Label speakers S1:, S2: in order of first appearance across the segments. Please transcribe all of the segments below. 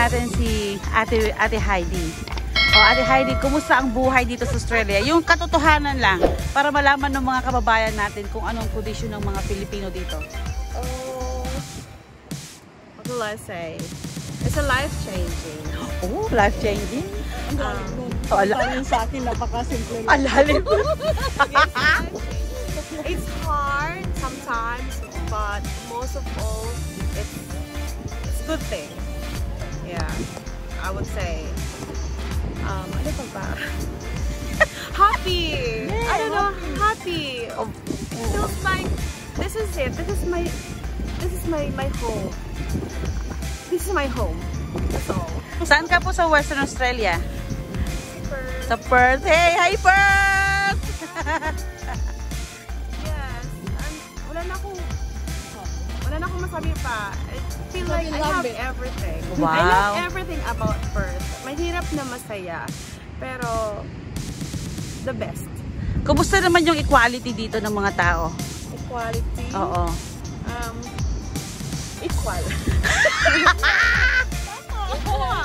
S1: natin si Ate Heidi. Ate Heidi, kumusta ang buhay dito sa Australia? Yung katotohanan lang, para malaman ng mga kababayan natin kung anong kondisyon ng mga Pilipino dito.
S2: What will I say? It's a life-changing.
S1: Oh, life-changing?
S3: Parang sa akin, napakasimple lang.
S1: Alalim.
S2: It's hard sometimes, but most of all, it's a good thing. Yeah, I would say. Ano pa ba? Happy! I don't know, happy! It feels like, this is it. This is my home. This is my home. That's all.
S1: Saan ka po sa Western Australia?
S2: Perth.
S1: Sa Perth. Hey, hi Perth!
S2: Yes. Wala na akong masabi pa. I feel like I have everything.
S1: Wow.
S2: I love everything about Perth. Mahirap na masaya. Pero, the best.
S1: Kumusta naman yung equality dito ng mga tao?
S2: Equality.
S1: Oo.
S2: Equal.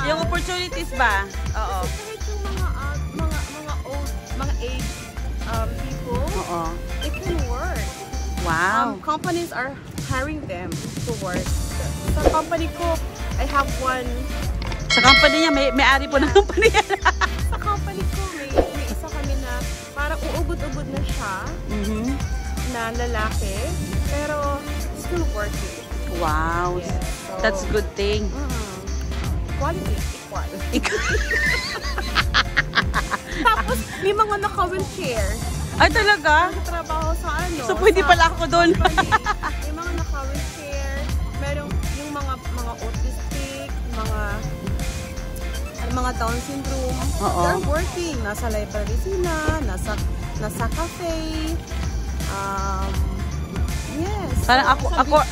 S1: Yung opportunities ba? Oo.
S2: Kasi kahit yung mga old, mga age people,
S1: Oo.
S2: they can work.
S1: Wow.
S2: Companies are hiring them to work. Sa company ko, I have one.
S1: Sa company niya, may-ari po ng company niya.
S2: Sa company ko, may isa kami na parang uugod-ugod na siya, na lalaki, pero still working.
S1: Wow.
S2: Yes, so,
S1: That's a good thing.
S2: Quality, equal. Tapos, may mga naka-wheelchair.
S1: Ay, talaga?
S2: Trabaho sa ano.
S1: So, pwede pala ako doon.
S2: May mga naka-wheelchair, merong yung mga autistic, mga Down syndrome.
S1: Oo.
S2: They're working. Nasa library sila, nasa cafe. Yes.
S1: Parang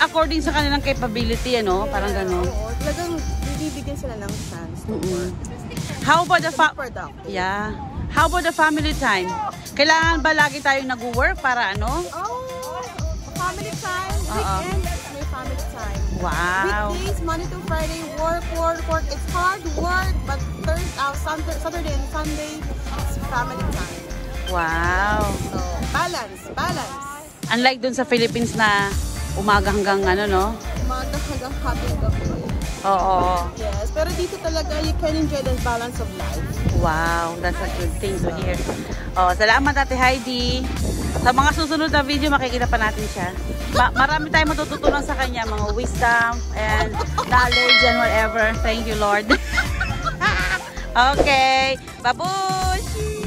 S1: according sa kanilang capability, ano?
S2: Yeah,
S1: Parang gano'n.
S2: Oo. Talagang bibigyan sila ng chance to work.
S1: How about the
S2: Productive.
S1: Yeah. How about the family time? Kailangan ba lagi tayong nag-work para ano?
S2: Family time. Weekends, may family time.
S1: Wow.
S2: Weekdays, Monday to Friday, work. It's hard work, but Saturday and Sunday, it's family time.
S1: Wow.
S2: So, balance.
S1: Unlike dun sa Philippines na umaga hanggang ano, no?
S2: Umaga hanggang hapon gabi.
S1: Oo.
S2: Yes, pero dito talaga you can enjoy the balance of life.
S1: Wow, that's a good thing to hear. Salamat Ate Heidi. Sa mga susunod na video, makikita pa natin siya. Marami tayong matututunan sa kanya, mga wisdom and knowledge and whatever. Thank you, Lord. Okay. Babush!